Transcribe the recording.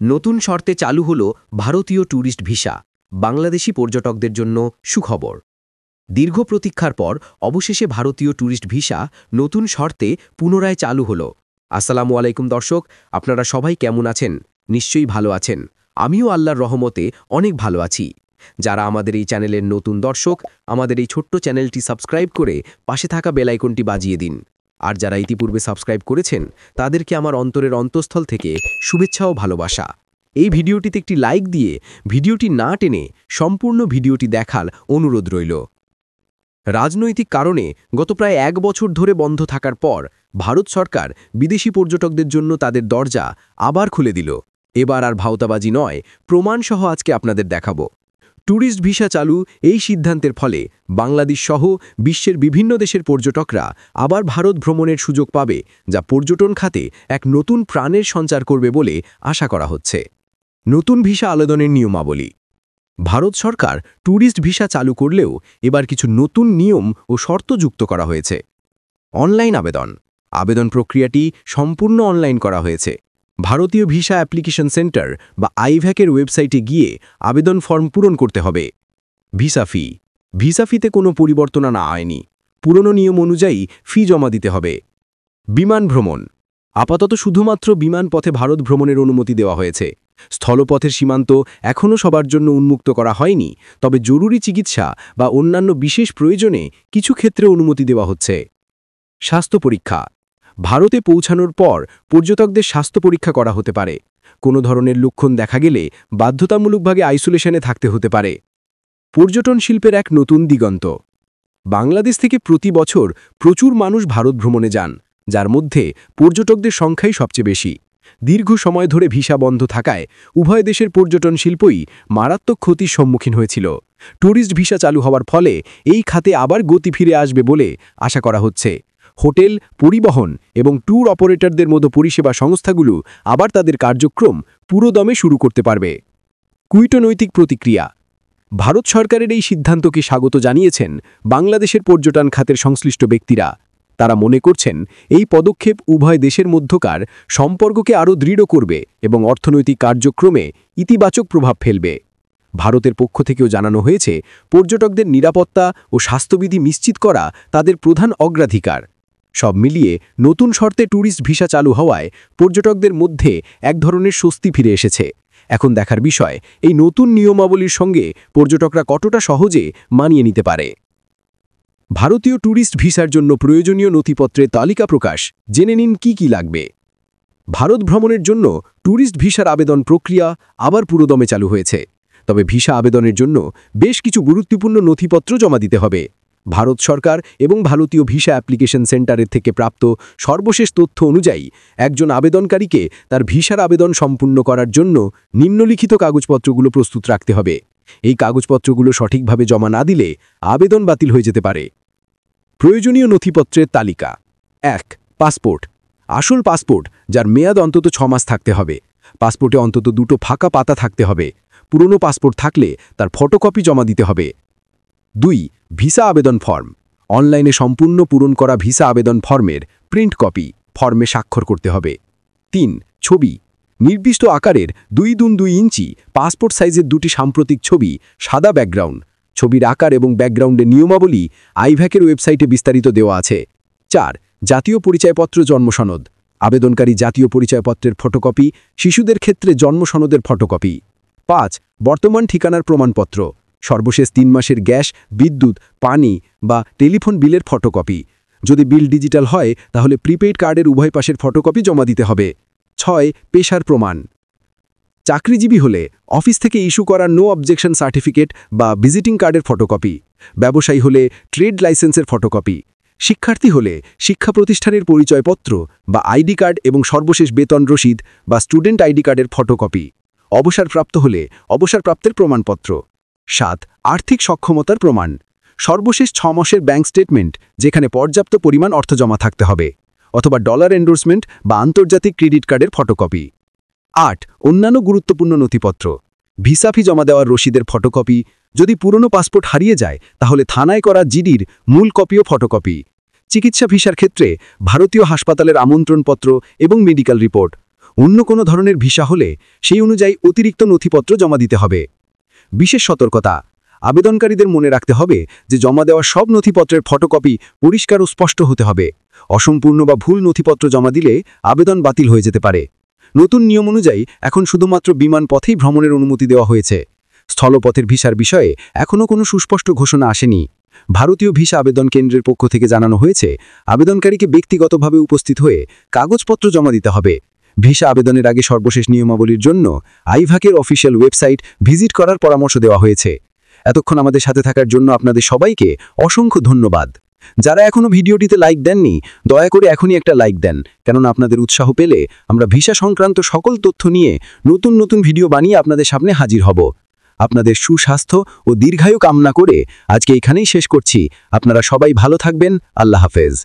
নতুন শর্তে চালু হল ভারতীয় ট্যুরিস্ট ভিসা বাংলাদেশি পর্যটকদের জন্য সুখবর। দীর্ঘ প্রতীক্ষার পর অবশেষে ভারতীয় ট্যুরিস্ট ভিসা নতুন শর্তে পুনরায় চালু হল। আসসালামু আলাইকুম দর্শক, আপনারা সবাই কেমন আছেন? নিশ্চয়ই ভালো আছেন। আমিও আল্লাহর রহমতে অনেক ভালো আছি। যারা আমাদের এই চ্যানেলের নতুন দর্শক, আমাদের এই ছোট্ট চ্যানেলটি সাবস্ক্রাইব করে পাশে থাকা বেল আইকনটি বাজিয়ে দিন। আর যারা ইতিপূর্বে সাবস্ক্রাইব করেছেন তাদেরকে আমার অন্তরের অন্তঃস্থল থেকে শুভেচ্ছা ও ভালোবাসা। এই ভিডিওটিতে একটি লাইক দিয়ে ভিডিওটি না টেনে সম্পূর্ণ ভিডিওটি দেখার অনুরোধ রইল। রাজনৈতিক কারণে গত প্রায় 1 বছর ধরে বন্ধ থাকার পর ভারত সরকার বিদেশি পর্যটকদের জন্য তাদের দরজা আবার খুলে দিল। এবার আর ভাওতাবাজি নয়, প্রমাণসহ আজকে আপনাদের দেখাবো। ট্যুরিস্ট ভিসা চালু এই সিদ্ধান্তের ফলে বাংলাদেশ সহ বিশ্বের বিভিন্ন দেশের পর্যটকরা আবার ভারত ভ্রমণের সুযোগ পাবে, যা পর্যটন খাতে এক নতুন প্রাণের সঞ্চার করবে বলে আশা করা হচ্ছে। নতুন ভিসা আবেদনের নিয়মাবলী। ভারত সরকার ট্যুরিস্ট ভিসা চালু করলেও এবার কিছু নতুন নিয়ম ও শর্ত যুক্ত করা হয়েছে। অনলাইন আবেদন প্রক্রিয়াটি সম্পূর্ণ অনলাইন করা হয়েছে। ভারতীয় ভিসা অ্যাপ্লিকেশন সেন্টার বা আইভ্যাকের ওয়েবসাইটে গিয়ে আবেদন ফর্ম পূরণ করতে হবে। ভিসা ফিতে কোনো পরিবর্তন আনা হয়নি। পুরনো নিয়ম অনুযায়ী ফি জমা দিতে হবে। বিমান ভ্রমণ। আপাতত শুধুমাত্র বিমান পথে ভারত ভ্রমণের অনুমতি দেওয়া হয়েছে। স্থলপথের সীমান্ত এখনও সবার জন্য উন্মুক্ত করা হয়নি, তবে জরুরি চিকিৎসা বা অন্যান্য বিশেষ প্রয়োজনে কিছু ক্ষেত্রে অনুমতি দেওয়া হচ্ছে। স্বাস্থ্য পরীক্ষা। ভারতে পৌঁছানোর পর পর্যটকদের স্বাস্থ্য পরীক্ষা করা হতে পারে। কোনো ধরনের লক্ষণ দেখা গেলে বাধ্যতামূলকভাবে আইসোলেশনে থাকতে হতে পারে। পর্যটন শিল্পের এক নতুন দিগন্ত। বাংলাদেশ থেকে প্রতি বছর প্রচুর মানুষ ভারত ভ্রমণে যান, যার মধ্যে পর্যটকদের সংখ্যাই সবচেয়ে বেশি। দীর্ঘ সময় ধরে ভিসা বন্ধ থাকায় উভয় দেশের পর্যটন শিল্পই মারাত্মক ক্ষতির সম্মুখীন হয়েছিল। ট্যুরিস্ট ভিসা চালু হওয়ার ফলে এই খাতে আবার গতি ফিরে আসবে বলে আশা করা হচ্ছে। হোটেল, পরিবহন এবং ট্যুর অপারেটরদের মতো পরিষেবা সংস্থাগুলো আবার তাদের কার্যক্রম পুরোদমে শুরু করতে পারবে। কূটনৈতিক প্রতিক্রিয়া। ভারত সরকারের এই সিদ্ধান্তকে স্বাগত জানিয়েছেন বাংলাদেশের পর্যটন খাতের সংশ্লিষ্ট ব্যক্তিরা। তারা মনে করছেন এই পদক্ষেপ উভয় দেশের মধ্যকার সম্পর্ককে আরও দৃঢ় করবে এবং অর্থনৈতিক কার্যক্রমে ইতিবাচক প্রভাব ফেলবে। ভারতের পক্ষ থেকেও জানানো হয়েছে, পর্যটকদের নিরাপত্তা ও স্বাস্থ্যবিধি নিশ্চিত করা তাদের প্রধান অগ্রাধিকার। সব মিলিয়ে নতুন শর্তে ট্যুরিস্ট ভিসা চালু হওয়ায় পর্যটকদের মধ্যে এক ধরনের স্বস্তি ফিরে এসেছে। এখন দেখার বিষয়, এই নতুন নিয়মাবলীর সঙ্গে পর্যটকরা কতটা সহজে মানিয়ে নিতে পারে। ভারতীয় ট্যুরিস্ট ভিসার জন্য প্রয়োজনীয় নথিপত্রের তালিকা প্রকাশ। জেনে নিন কি লাগবে। ভারত ভ্রমণের জন্য ট্যুরিস্ট ভিসার আবেদন প্রক্রিয়া আবার পুরোদমে চালু হয়েছে। তবে ভিসা আবেদনের জন্য বেশ কিছু গুরুত্বপূর্ণ নথিপত্র জমা দিতে হবে। ভারত সরকার এবং ভারতীয় ভিসা অ্যাপ্লিকেশন সেন্টারের থেকে প্রাপ্ত সর্বশেষ তথ্য অনুযায়ী একজন আবেদনকারীকে তার ভিসার আবেদন সম্পূর্ণ করার জন্য নিম্নলিখিত কাগজপত্রগুলো প্রস্তুত রাখতে হবে। এই কাগজপত্রগুলো সঠিকভাবে জমা না দিলে আবেদন বাতিল হয়ে যেতে পারে। প্রয়োজনীয় নথিপত্রের তালিকা। 1. পাসপোর্ট। আসল পাসপোর্ট, যার মেয়াদ অন্তত 6 মাস থাকতে হবে। পাসপোর্টে অন্তত 2টো ফাঁকা পাতা থাকতে হবে। পুরনো পাসপোর্ট থাকলে তার ফটোকপি জমা দিতে হবে। 2. ভিসা আবেদন ফর্ম। অনলাইনে সম্পূর্ণ পূরণ করা ভিসা আবেদন ফর্মের প্রিন্ট কপি ফর্মে স্বাক্ষর করতে হবে। 3. ছবি। নির্দিষ্ট আকারের 2x2 ইঞ্চি পাসপোর্ট সাইজের 2টি সাম্প্রতিক ছবি, সাদা ব্যাকগ্রাউন্ড। ছবির আকার এবং ব্যাকগ্রাউন্ডের নিয়মাবলী আইভ্যাকের ওয়েবসাইটে বিস্তারিত দেওয়া আছে। 4. জাতীয় পরিচয়পত্র, জন্ম সনদ। আবেদনকারী জাতীয় পরিচয়পত্রের ফটোকপি, শিশুদের ক্ষেত্রে জন্ম সনদের ফটোকপি। 5. বর্তমান ঠিকানার প্রমাণপত্র। সর্বশেষ 3 মাসের গ্যাস, বিদ্যুৎ, পানি বা টেলিফোন বিলের ফটোকপি। যদি বিল ডিজিটাল হয় তাহলে প্রিপেইড কার্ডের উভয় পাশের ফটোকপি জমা দিতে হবে। 6. পেশার প্রমাণ। চাকরিজীবী হলে অফিস থেকে ইস্যু করা নো অবজেকশন সার্টিফিকেট বা ভিজিটিং কার্ডের ফটোকপি। ব্যবসায়ী হলে ট্রেড লাইসেন্সের ফটোকপি। শিক্ষার্থী হলে শিক্ষা প্রতিষ্ঠানের পরিচয়পত্র বা আইডি কার্ড এবং সর্বশেষ বেতন রসিদ বা স্টুডেন্ট আইডি কার্ডের ফটোকপি। অবসরপ্রাপ্ত হলে অবসরপ্রাপ্তের প্রমাণপত্র। 7. আর্থিক সক্ষমতার প্রমাণ। সর্বশেষ 6 মাসের ব্যাংক স্টেটমেন্ট, যেখানে পর্যাপ্ত পরিমাণ অর্থ জমা থাকতে হবে, অথবা ডলার এন্ডোর্সমেন্ট বা আন্তর্জাতিক ক্রেডিট কার্ডের ফটোকপি। 8. অন্যান্য গুরুত্বপূর্ণ নথিপত্র। ভিসা ফি জমা দেওয়ার রসিদের ফটোকপি। যদি পুরনো পাসপোর্ট হারিয়ে যায় তাহলে থানায় করা জিডির মূল কপি ও ফটোকপি। চিকিৎসা ভিসার ক্ষেত্রে ভারতীয় হাসপাতালের আমন্ত্রণপত্র এবং মেডিকেল রিপোর্ট। অন্য কোনো ধরনের ভিসা হলে সেই অনুযায়ী অতিরিক্ত নথিপত্র জমা দিতে হবে। বিশেষ সতর্কতা, আবেদনকারীদের মনে রাখতে হবে যে জমা দেওয়া সব নথিপত্রের ফটোকপি পরিষ্কার ও স্পষ্ট হতে হবে। অসম্পূর্ণ বা ভুল নথিপত্র জমা দিলে আবেদন বাতিল হয়ে যেতে পারে। নতুন নিয়ম অনুযায়ী এখন শুধুমাত্র বিমান পথেই ভ্রমণের অনুমতি দেওয়া হয়েছে। স্থলপথের ভিসার বিষয়ে এখনও কোনো সুস্পষ্ট ঘোষণা আসেনি। ভারতীয় ভিসা আবেদন কেন্দ্রের পক্ষ থেকে জানানো হয়েছে, আবেদনকারীকে ব্যক্তিগতভাবে উপস্থিত হয়ে কাগজপত্র জমা দিতে হবে। ভিসা আবেদনের আগে সর্বশেষ নিয়মাবলীর জন্য আইভাকের অফিসিয়াল ওয়েবসাইট ভিজিট করার পরামর্শ দেওয়া হয়েছে। এতক্ষণ আমাদের সাথে থাকার জন্য আপনাদের সবাইকে অসংখ্য ধন্যবাদ। যারা এখনও ভিডিওটিতে লাইক দেননি, দয়া করে এখনই একটা লাইক দেন, কেননা আপনাদের উৎসাহ পেলে আমরা ভিসা সংক্রান্ত সকল তথ্য নিয়ে নতুন নতুন ভিডিও বানিয়ে আপনাদের সামনে হাজির হব। আপনাদের সুস্বাস্থ্য ও দীর্ঘায়ু কামনা করে আজকে এখানেই শেষ করছি। আপনারা সবাই ভালো থাকবেন। আল্লাহ হাফেজ।